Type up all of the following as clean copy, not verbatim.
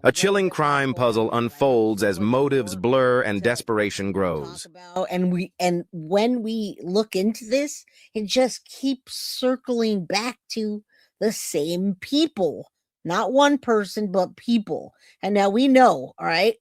A chilling crime puzzle unfolds as motives blur and desperation grows. And when we look into this, it just keeps circling back to the same people. Not one person, but people. And now we know, all right?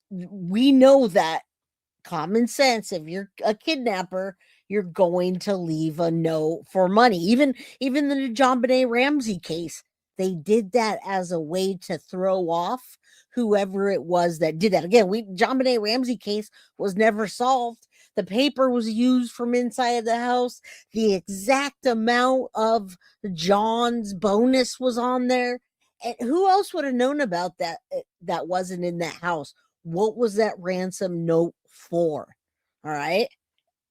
We know that common sense, if you're a kidnapper, you're going to leave a note for money. Even the John Benet Ramsey case, they did that as a way to throw off whoever it was that did that. Again, John Benet Ramsey case was never solved. The paper was used from inside of the house. The exact amount of John's bonus was on there. And who else would have known about that? That wasn't in that house. What was that ransom note for? All right.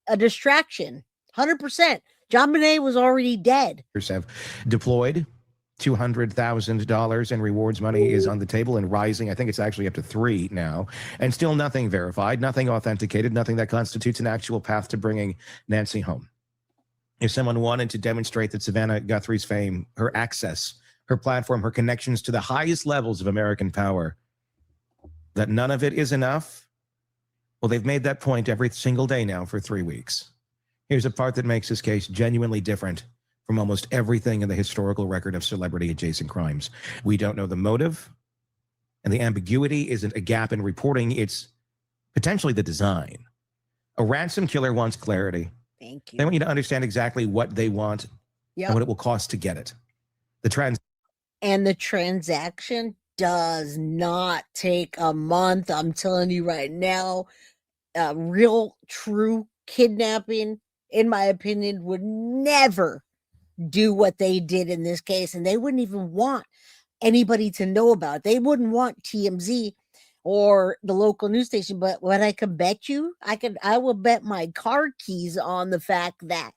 A distraction. 100%. John Benet was already dead. Have deployed $200,000 in rewards money is on the table and rising. I think it's actually up to 3 now, and still nothing verified, nothing authenticated, nothing that constitutes an actual path to bringing Nancy home. If someone wanted to demonstrate that Savannah Guthrie's fame, her access, her platform, her connections to the highest levels of American power, that none of it is enough, well, they've made that point every single day now for 3 weeks. Here's a part that makes this case genuinely different from almost everything in the historical record of celebrity-adjacent crimes. We don't know the motive, and the ambiguity isn't a gap in reporting, it's potentially the design. A ransom killer wants clarity. Thank you. They want you to understand exactly what they want and what it will cost to get it. And the transaction does not take a month. I'm telling you right now, real, true kidnapping, in my opinion, would never do what they did in this case. And they wouldn't even want anybody to know about it. They wouldn't want TMZ or the local news station. But what I can bet you, I will bet my car keys on the fact that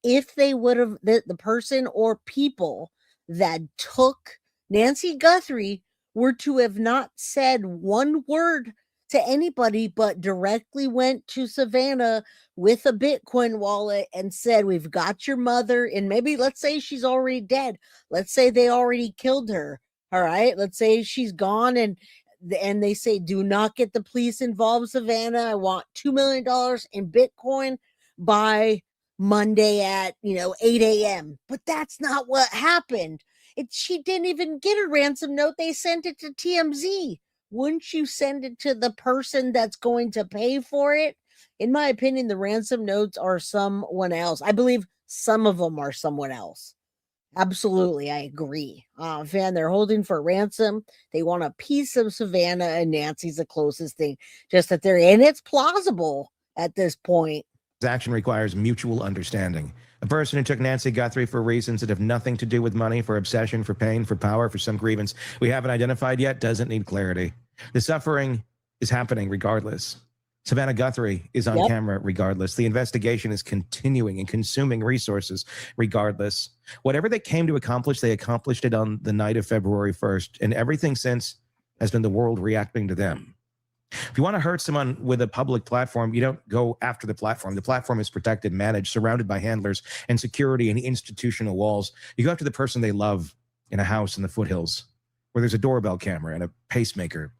if they would have, the person or people that took Nancy Guthrie were to have not said one word to anybody, but directly went to Savannah with a Bitcoin wallet and said, we've got your mother. And maybe let's say she's already dead. Let's say they already killed her. All right. Let's say she's gone and they say, do not get the police involved, Savannah. I want $2 million in Bitcoin by Monday at 8 a.m. But that's not what happened. She didn't even get a ransom note. They sent it to TMZ. Wouldn't you send it to the person that's going to pay for it? In my opinion, the ransom notes are someone else. I believe some of them are someone else. Absolutely, I agree. Van, they're holding for ransom. They want a piece of Savannah, and Nancy's the closest thing. Just that and it's plausible at this point. Action requires mutual understanding. A person who took Nancy Guthrie for reasons that have nothing to do with money, for obsession, for pain, for power, for some grievance we haven't identified yet, doesn't need clarity. The suffering is happening regardless. Savannah Guthrie is on camera regardless. The investigation is continuing and consuming resources regardless. Whatever they came to accomplish, they accomplished it on the night of February 1st, and everything since has been the world reacting to them. If you want to hurt someone with a public platform, you don't go after the platform. The platform is protected, managed, surrounded by handlers and security and institutional walls. You go after the person they love in a house in the foothills where there's a doorbell camera and a pacemaker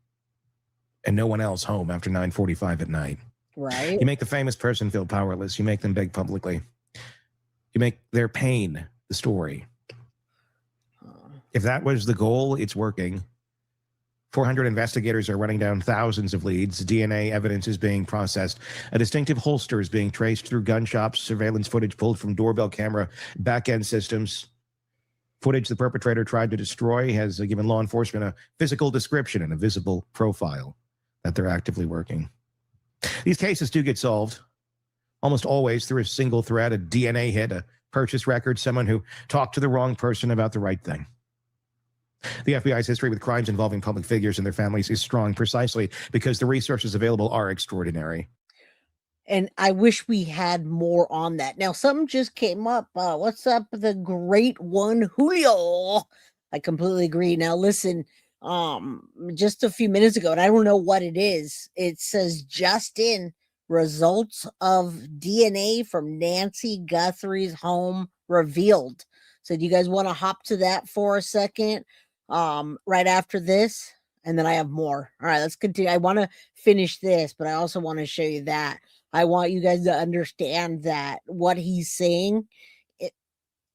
and no one else home after 9:45 at night. Right. You make the famous person feel powerless. You make them beg publicly. You make their pain the story. If that was the goal, it's working. 400 investigators are running down thousands of leads. DNA evidence is being processed. A distinctive holster is being traced through gun shops, surveillance footage pulled from doorbell camera back-end systems. Footage the perpetrator tried to destroy has given law enforcement a physical description and a visible profile that they're actively working. These cases do get solved, almost always through a single thread, a DNA hit, a purchase record, someone who talked to the wrong person about the right thing. The FBI's history with crimes involving public figures and their families is strong precisely because the resources available are extraordinary. And I wish we had more on that. Now, something just came up. What's up, the great one, Julio? I completely agree. Now, listen, just a few minutes ago, and I don't know what it is. It says just in results of DNA from Nancy Guthrie's home revealed. So do you guys want to hop to that for a second? Right after this, and then I have more. All right, let's continue. I want to finish this, but I also want to show you that. I want you guys to understand that what he's saying,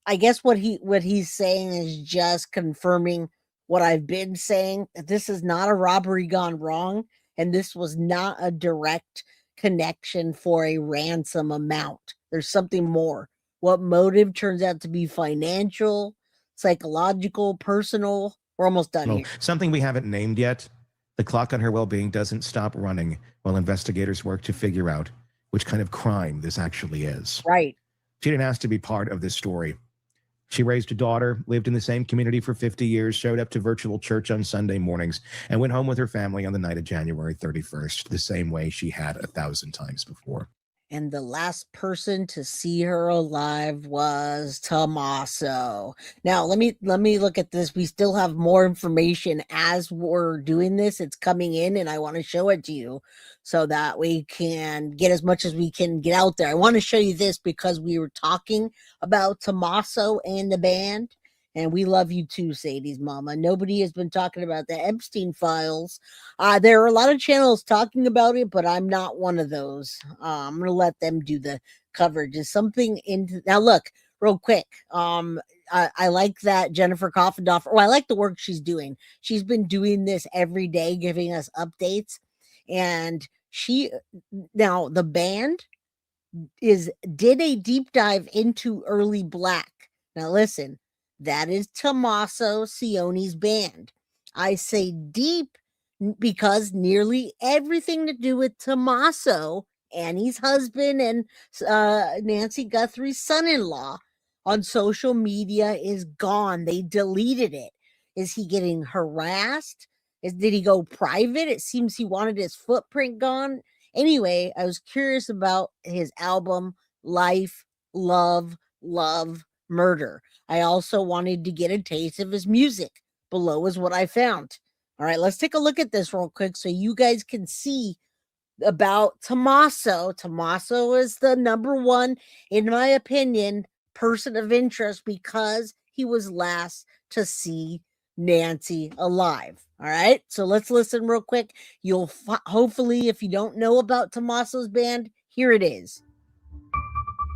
I guess what he's saying is just confirming what I've been saying. This is not a robbery gone wrong, and this was not a direct connection for a ransom amount. There's something more. What motive turns out to be financial, psychological, personal. We're almost done here. Something we haven't named yet. The clock on her well-being doesn't stop running while investigators work to figure out which kind of crime this actually is. Right. She didn't ask to be part of this story. She raised a daughter, lived in the same community for 50 years, showed up to virtual church on Sunday mornings, and went home with her family on the night of January 31st, the same way she had 1,000 times before. And the last person to see her alive was Tommaso. Now, let me look at this. We still have more information as we're doing this. It's coming in, and I want to show it to you so that we can get as much as we can get out there. I want to show you this because we were talking about Tommaso and the band. And we love you too, Sadie's mama. Nobody has been talking about the Epstein files. There are a lot of channels talking about it, but I'm not one of those. I'm going to let them do the coverage. Is something into now? Look, real quick. I like that Jennifer Coffendorfer. Oh, I like the work she's doing. She's been doing this every day, giving us updates. And now the band did a deep dive into early Black. Now listen. That is Tommaso Cioni's band. I say deep because nearly everything to do with Tommaso, Annie's husband, and Nancy Guthrie's son-in-law on social media is gone. They deleted it. Is he getting harassed? Did he go private? It seems he wanted his footprint gone. Anyway, I was curious about his album, Life, Love, Murder. I also wanted to get a taste of his music. Below is what I found. All right, let's take a look at this real quick so you guys can see about Tommaso. Tommaso is the number one, in my opinion, person of interest because he was last to see Nancy alive. All right, so let's listen real quick. You'll hopefully, if you don't know about Tommaso's band, here it is.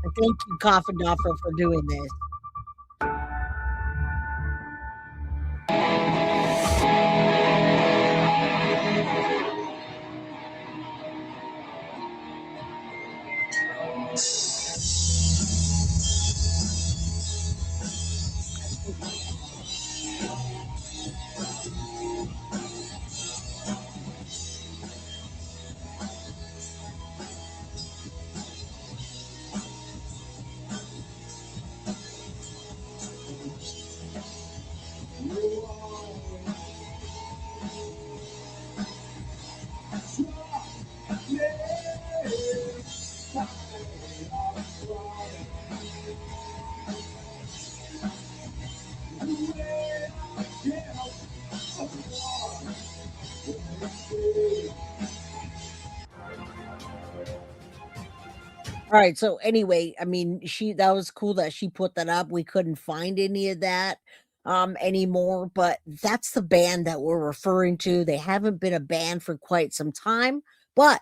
And thank you, Coffendorfer, for doing this. All right. So anyway, I mean, that was cool that she put that up. We couldn't find any of that anymore, but that's the band that we're referring to. They haven't been a band for quite some time, but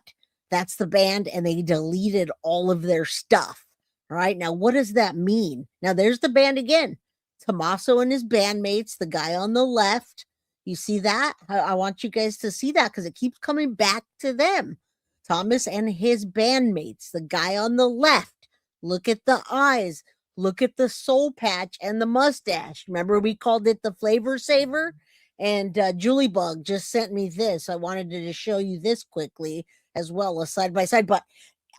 that's the band, and they deleted all of their stuff. All right. Now, what does that mean? Now, there's the band again. Tommaso and his bandmates, the guy on the left. You see that? I want you guys to see that because it keeps coming back to them. Thomas and his bandmates, the guy on the left. Look at the eyes. Look at the soul patch and the mustache. Remember we called it the flavor saver? And Julie Bug just sent me this. I wanted to just show you this quickly as well, a side by side. But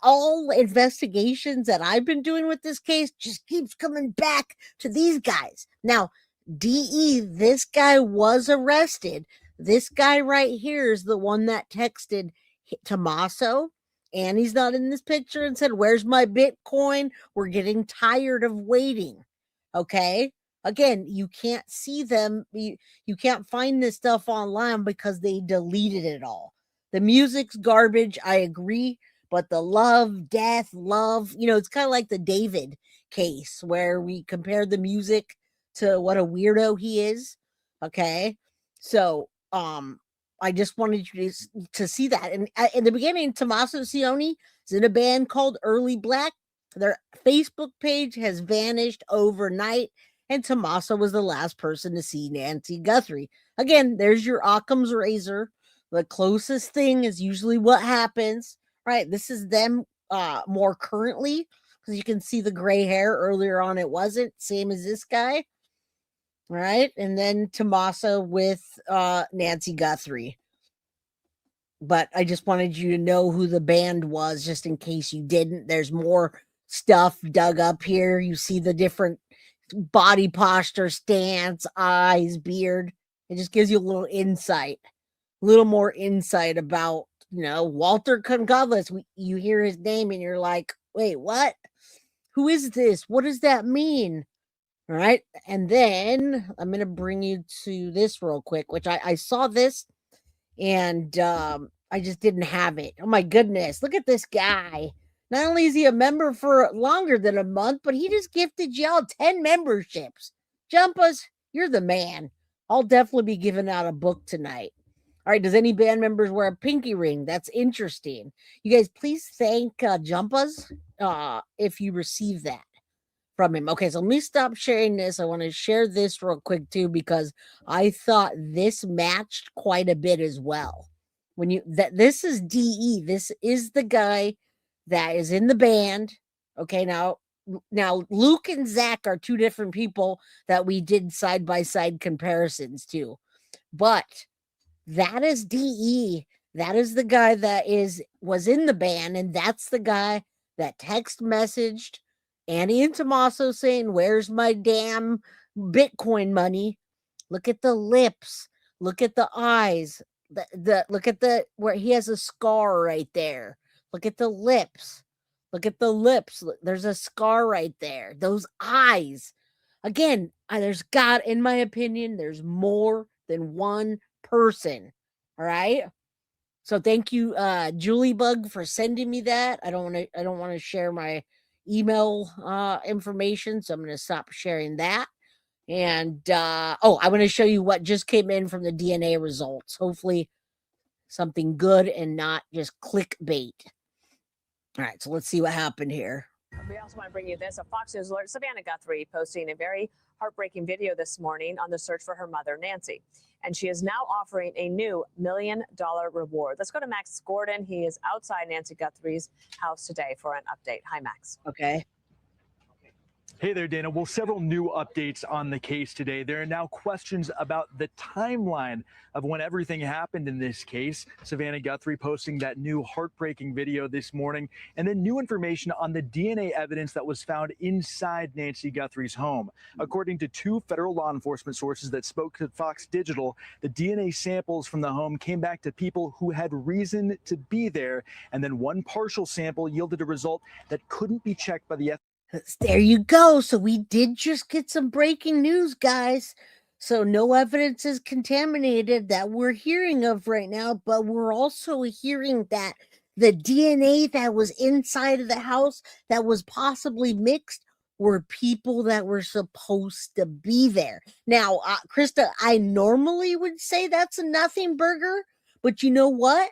all investigations that I've been doing with this case just keeps coming back to these guys. Now, DE, this guy was arrested. This guy right here is the one that texted Tommaso, and he's not in this picture, and said, "Where's my Bitcoin? We're getting tired of waiting." Okay. Again, you can't see them. You can't find this stuff online because they deleted it all. The music's garbage. I agree. But the death, love, it's kind of like the David case where we compared the music to what a weirdo he is. Okay. So, I just wanted you to see that. And in the beginning, Tommaso Cioni is in a band called Early Black. Their Facebook page has vanished overnight, and Tommaso was the last person to see Nancy Guthrie. Again, there's your Occam's razor. The closest thing is usually what happens, right? This is them more currently, because you can see the gray hair. Earlier on, it wasn't. Same as this guy. Right, and then Tommaso with Nancy Guthrie. But I just wanted you to know who the band was, just in case you didn't. There's more stuff dug up here. You see the different body posture, stance, eyes, beard. It just gives you a little insight, a little more insight about, Walter Concavas. You hear his name and you're like, wait, what? Who is this? What does that mean? All right. And then I'm going to bring you to this real quick, which I saw this and I just didn't have it. Oh, my goodness. Look at this guy. Not only is he a member for longer than a month, but he just gifted y'all 10 memberships. Jumpas, you're the man. I'll definitely be giving out a book tonight. All right. Does any band members wear a pinky ring? That's interesting. You guys, please thank Jumpas if you receive that from him. Okay, so let me stop sharing this. I want to share this real quick too, because I thought this matched quite a bit as well. This is DE. This is the guy that is in the band. Okay, now Luke and Zach are two different people that we did side by side comparisons to, but that is DE. That is the guy that was in the band, and that's the guy that text messaged Annie and Tommaso saying, "Where's my damn Bitcoin money?" Look at the lips. Look at the eyes. Look at where he has a scar right there. Look at the lips. Look at the lips. There's a scar right there. Those eyes. Again, in my opinion, there's more than one person. All right. So thank you, Julie Bug, for sending me that. I don't want to share my email information, so I'm going to stop sharing that. And I want to show you what just came in from the DNA results. Hopefully something good and not just clickbait. All right, so let's see what happened here. We also want to bring you this. A Fox News alert, Savannah Guthrie, posting a very heartbreaking video this morning on the search for her mother, Nancy. And she is now offering a new $1 million reward. Let's go to Max Gordon. He is outside Nancy Guthrie's house today for an update. Hi, Max. Okay. Hey there, Dana. Well, several new updates on the case today. There are now questions about the timeline of when everything happened in this case. Savannah Guthrie posting that new heartbreaking video this morning, and then new information on the DNA evidence that was found inside Nancy Guthrie's home. According to two federal law enforcement sources that spoke to Fox Digital, the DNA samples from the home came back to people who had reason to be there, and then one partial sample yielded a result that couldn't be checked by the FBI. There you go. So we did just get some breaking news, guys. So no evidence is contaminated that we're hearing of right now, but we're also hearing that the DNA that was inside of the house that was possibly mixed were people that were supposed to be there. Now, Krista, I normally would say that's a nothing burger, but you know what?